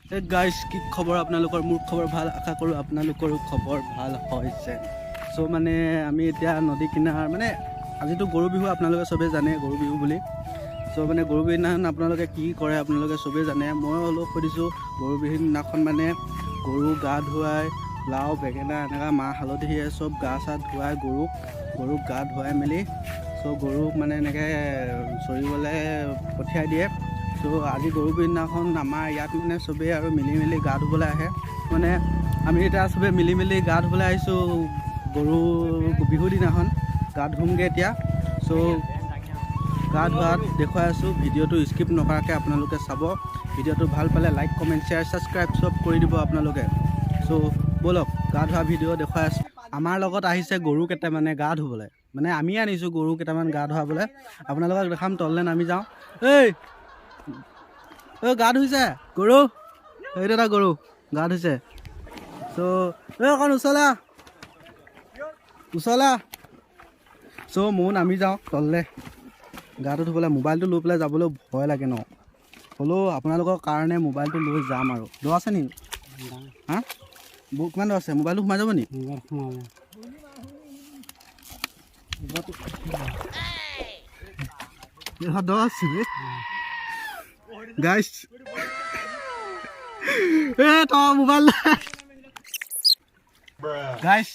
Guys কি খবৰ আপোনালোকৰ? মোৰ খবৰ ভাল, আশা কৰোঁ আপোনালোকৰো খবৰ ভাল হৈছে। চ' মানে আমি এতিয়া নদী কিনাৰ মানে আজিতো গৰু বিহু, আপোনালোকে চবেই জানে গৰু বিহু বুলি। চ' মানে গৰু বিহু দিনাখন আপোনালোকে কি কৰে আপোনালোকে চবেই জানে। মই অলপ সুধিছোঁ, গৰু বিহুৰ দিনাখন মানে গৰু গা ধুৱাই লাও বেঙেনা এনেকুৱা মাহ হালধি চব গা চা ধুৱাই গৰুক গা ধুৱাই মেলি চ' গৰুক মানে এনেকৈ চৰিবলৈ পঠিয়াই দিয়ে। চ' আজি গৰু বিহুৰ দিনাখন আমাৰ ইয়াত মানে চবেই আৰু মিলি গা ধুবলৈ আহে। মানে আমি এতিয়া চবেই মিলি গা ধুবলৈ আহিছোঁ গৰু বিহুৰ দিনাখন। গা ধুমগৈ এতিয়া। চ' গা ধোৱাত দেখুৱাই আছোঁ, ভিডিঅ'টো স্কিপ নকৰাকৈ আপোনালোকে চাব। ভিডিঅ'টো ভাল পালে লাইক কমেণ্ট শ্বেয়াৰ ছাবস্ক্ৰাইব চব কৰি দিব আপোনালোকে। চ' ব'লক গা ধোৱা ভিডিঅ' দেখুৱাই আছোঁ। আমাৰ লগত আহিছে গৰু কেইটামানে গা ধুবলৈ, মানে আমি আনিছোঁ গৰু কেইটামান গা ধুৱাবলৈ। আপোনালোকক দেখাম, তললৈ নামি যাওঁ। গা ধুইছে গৰু, এইটো এটা গৰু গা ধুইছে। চ' অকণ ওচৰলৈ চ' ময়ো নামি যাওঁ তললৈ গাটো ধুবলৈ। মোবাইলটো লৈ পেলাই যাবলৈ ভয় লাগে ন, হ'লেও আপোনালোকৰ কাৰণে মোবাইলটো লৈ যাম আৰু। দৰ আছে নেকি? হা কিমান দৰ আছে? মোবাইলটো সোমাই যাব নেকি? দৰ আছে গাইছ। মোবাইল গাইছ,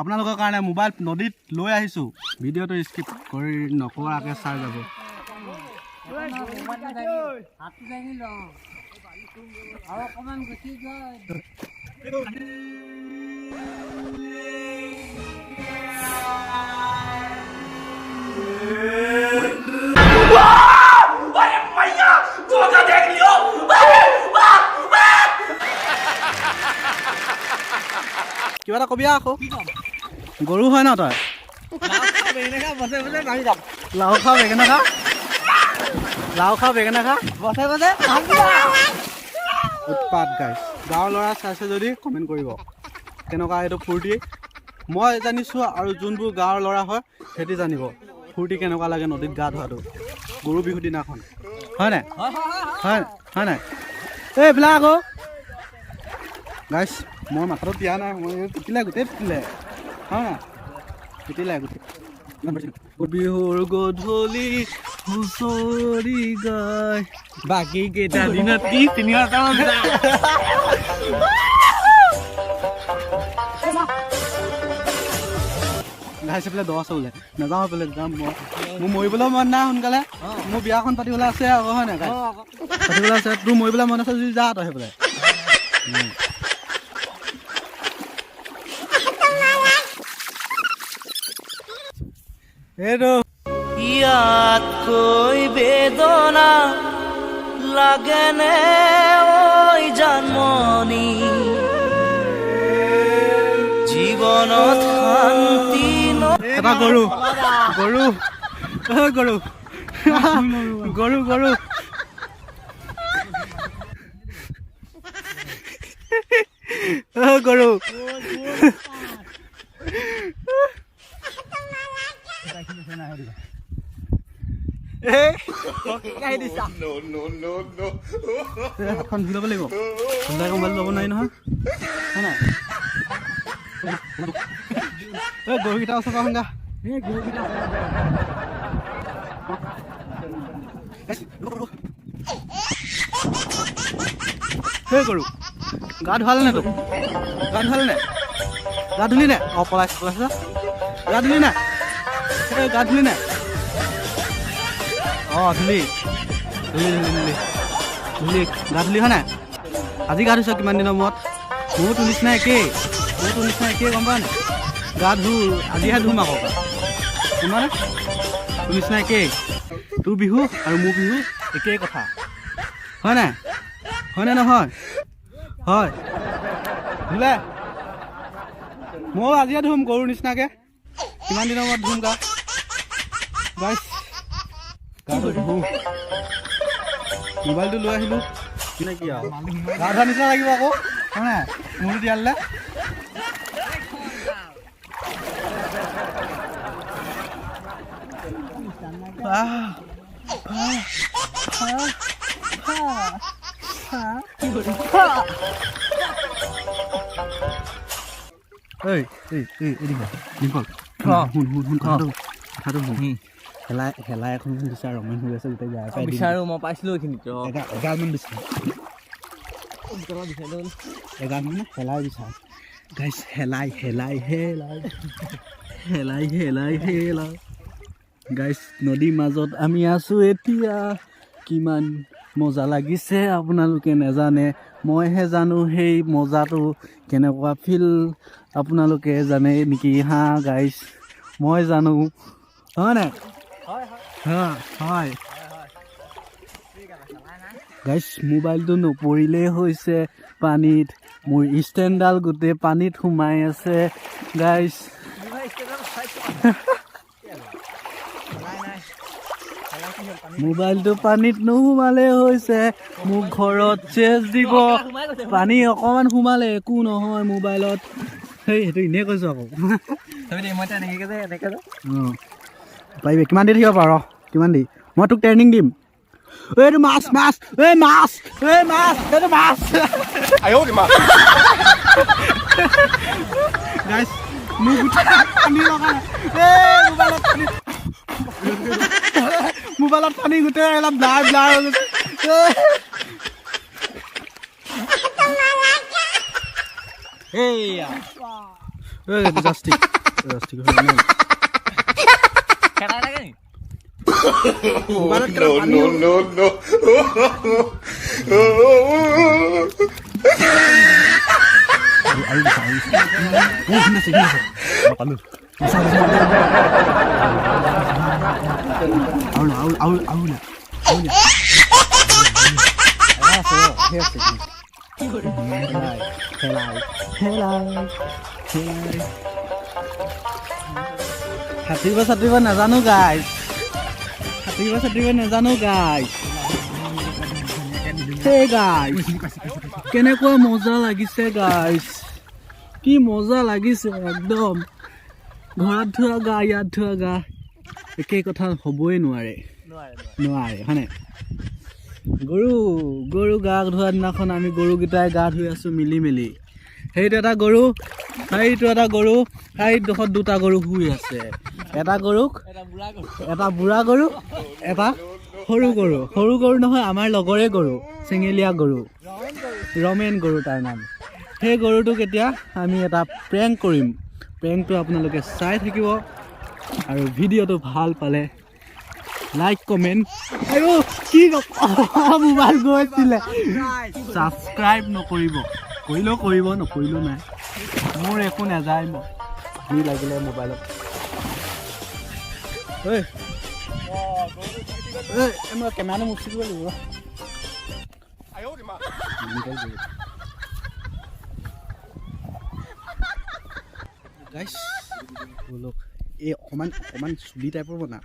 আপোনালোকৰ কাৰণে মোবাইল নদীত লৈ আহিছোঁ। ভিডিঅ'টো স্কিপ কৰি নকৰাকৈ চাই যাব। কিবা এটা কবি আকৌ। গৰু হয় ন তই? লাও খা বেঙেনা খা, লাও খা বেঙেনা খা, বছে বছে উৎপাত। গাইছ, গাঁৱৰ ল'ৰা চাইছে যদি কমেণ্ট কৰিব কেনেকুৱা এইটো ফূৰ্তি। মই জানিছোঁ আৰু যোনবোৰ গাঁৱৰ ল'ৰা হয় সিহঁতি জানিব ফূৰ্তি কেনেকুৱা লাগে নদীত গা ধোৱাটো গৰু বিহুৰ দিনাখন। হয় নাই? হয় নাই? এইবিলাক আকৌ গাইছ, মই মাথাটো তিয়া নাই, মই তিতিলে গোটেই তিতিলে। হয় নাই? তিতিলে গোটেই। বিহুৰ গধূলি হুঁচৰি গায়, বাকী কেইটা দিনত কি 300টা গাইছে পেলাই 10 আছে বোলে। নাযাওঁ বোলে, যাম মই। মোৰ মৰিবলৈ মন নাই সোনকালে, মোৰ বিয়াখন পাতিবলৈ আছে আকৌ। হয় নাই? পাতিবলৈ আছে। তোৰ মৰিবলৈ মন আছে যদি যা তই সেইফালে। এইটো ইয়াতকৈ বেদনা লাগেনে ঐ জানমণি, জীৱনত শান্তি এটা গৰু গৰু গৰু গৰু গৰু গৰু হাতখন ধুই ল'ব লাগিব, ধুলাই মোবাইল ল'ব নোৱাৰি নহয়। হয় নাই? গৰুকেইটা ওচৰ পৰা সংগা। গৰু গা ধুৱালে নে তোক? গা ধুৱালে নে? গা ধুলি নে? পলাইছ গা ধুলি নে? গা ধুলি নে? ধুলি গা ধুলি হয় নাই? আজি গা ধুইছ কিমান দিনৰ মূৰত? মোৰো তোৰ নিচিনা একেই, গম পাৱ নাই? গা ধু, আজিহে ধুম আকৌ গা। মানে তোৰ নিচিনা একেই, তোৰ বিহু আৰু মোৰ বিহু একেই কথা। হয় নাই? হয়নে নহয়? হয়। ধুলে ময়ো আজিহে ধুম গৰুৰ নিচিনাকৈ। কিমান দিনৰ মূৰত ধুম গা। গাইছ, মোবাইলটো লৈ আহিলোঁ নে কি আৰু গা ধোৱা নিচিনা লাগিব আকৌ। হয় নাই? মোৰটো দিয়ালে ঐ ডিম্পল শুন কথাটো শুন হেলাই এখন বিচাৰ ৰমেন হৈ আছে গোটেই গাই পাই বিচাৰো মই পাইছিলোঁ এইখিনিত এগালমান বিচাৰ এগাল মানে হেলাই বিচাৰ গাইছ হেলাই গাইছ নদীৰ মাজত আমি আছোঁ এতিয়া কিমান মজা লাগিছে আপোনালোকে নেজানে মইহে জানো সেই মজাটো কেনেকুৱা ফিল আপোনালোকে জানে নেকি হা গাইছ মই জানো হয় নাই হয় গাইছ মোবাইলটো নপৰিলেই হৈছে পানীত মোৰ ষ্টেণ্ডডাল গোটেই পানীত সোমাই আছে গাইছ মোবাইলটো পানীত নোসোমালে হৈছে মোক ঘৰত চেচ দিব পানী অকণমান সোমালে একো নহয় মোবাইলত সেই সেইটো এনেই কৈছোঁ আকৌ পাৰিবি কিমান দেৰি থাকিব পাৰ কিমান দেৰি মই তোক ট্ৰেইনিং দিম এইটো মাছ এইটো মাছ গাইছ মোক পানী লগা মোবাইলত পানী গোটেই অলপ ব্লাৰ হৈ গৈছে সাঁতুৰিব নাজানো গাইছ সেই গাইছ কেনেকুৱা মজা লাগিছে গাইছ কি মজা লাগিছে একদম ঘৰত ধোৱা গা ইয়াত ধোৱা গা একেই কথা হ'বই নোৱাৰে হয়নে গৰু গা ধোৱা দিনাখন আমি গৰুকেইটাই গা ধুই আছোঁ মিলি সেইটো এটা গৰু সেইডোখৰত দুটা গৰু শুই আছে এটা বুঢ়া গৰু এটা সৰু গৰু নহয় আমাৰ লগৰে গৰু চেঙেলীয়া গৰু ৰমেন গৰু তাৰ নাম সেই গৰুটোক এতিয়া আমি এটা প্ৰেংক কৰিম প্ৰেংকটো আপোনালোকে চাই থাকিব আৰু ভিডিঅ'টো ভাল পালে লাইক কমেণ্ট আৰু কি মোবাইল গৈছিলে ছাবস্ক্ৰাইব নকৰিব কৰিলেও কৰিব নকৰিলেও নাই মোৰ একো নাযায় যি লাগিলে মোবাইলত মই কেমেৰাটো মুচি দিব লাগিব গাইছ এই অকণমান চুলি টাইপৰ বনা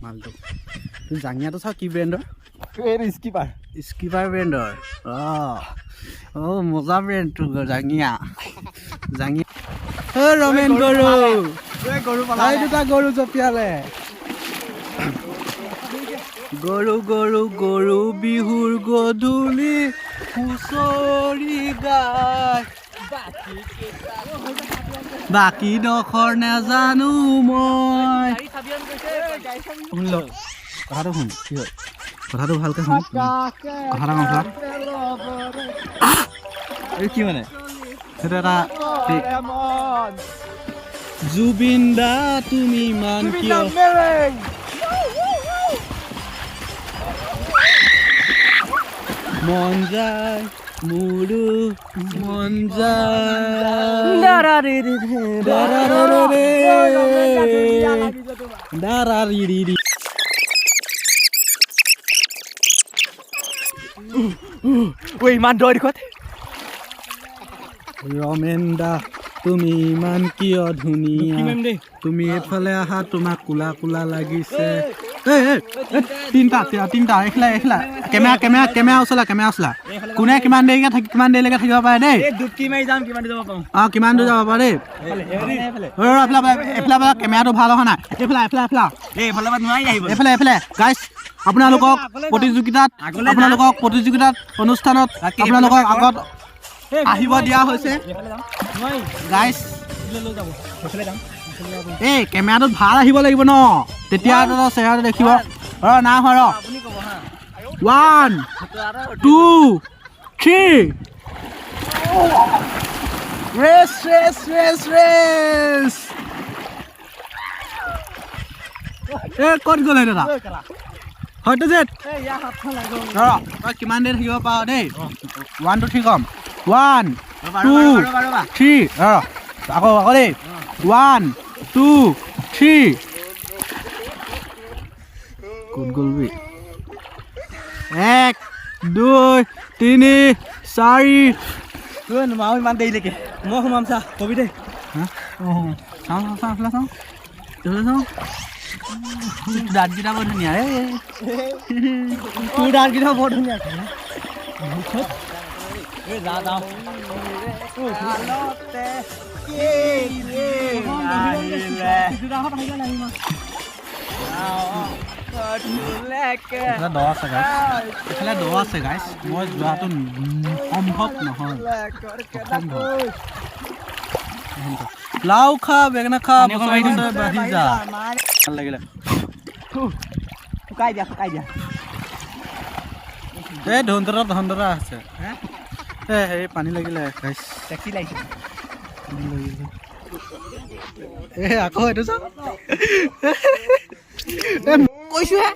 মালটো জাঙিয়াটো চাওঁ কি ব্ৰেণ্ডৰ স্কিপাৰ ব্ৰেণ্ডৰ মজা ব্ৰেণ্ডটো জাঙিয়া ৰমেন দুটা গৰু জপিয়ালে গৰু বিহুৰ গধূলি হুঁচৰি গায় বাকী ডখৰ নাজানো মই শুন কথাটো শুন কি হয় কথাটো ভালকৈ শুন কি মানে সেইটো এটা জুবিন দা তুমি ইমান কিয় মন যায় মোৰো মন যায় ইমান দৌৰ দেখুৱাত ৰমেন দা তুমি ইমান কিয় ধুনীয়া তুমি এইফালে আহা তোমাক কোলা কোলা লাগিছে তিনিটা এইফালে কেমেৰা ওচলা কোনে কিমান দেৰিলৈকে থাকিব পাৰে দেই কিমান দূৰ যাব পাৰে দেই এইফালে কেমেৰাটো ভাল অহা নাই এইফালে গাইছ আপোনালোকক প্ৰতিযোগিতাত অনুষ্ঠানত আপোনালোকক আগত আহিব দিয়া হৈছে গাইছ এই কেমেৰাটোত ভাল আহিব লাগিব ন তেতিয়া চেহেৰাটো দেখিব না হয় 1 2 3 ৰেচ ক'ত গ'লে দাদা হয়তো যে তই কিমান দেৰি থাকিব পাৰ দেই 1 2 3 কম 1 2 3 আকৌ দেই 1 2 3 ক'ত গ'লবি 1 2 3 4 নোৱাৰো ইমান দেৰিলৈকে মই সোমাম চা কবি দেই চাওঁ দাঁতকেইটা বৰ ধুনীয়া তোৰ দাঁতকেইটা বৰ ধুনীয়া দ আছে গাইছ মই যোৱাটো সম্ভৱ নহয় লাও খা বেঙেনা খা বাঢ়ি যা ভাল লাগিলে শুকাই দিয়া এই ধন্দৰা আছে হেৰি পানী লাগিলে গাইছ টেক্সি লাগিছে আকৌ এইটো চাওঁ কৈছোহে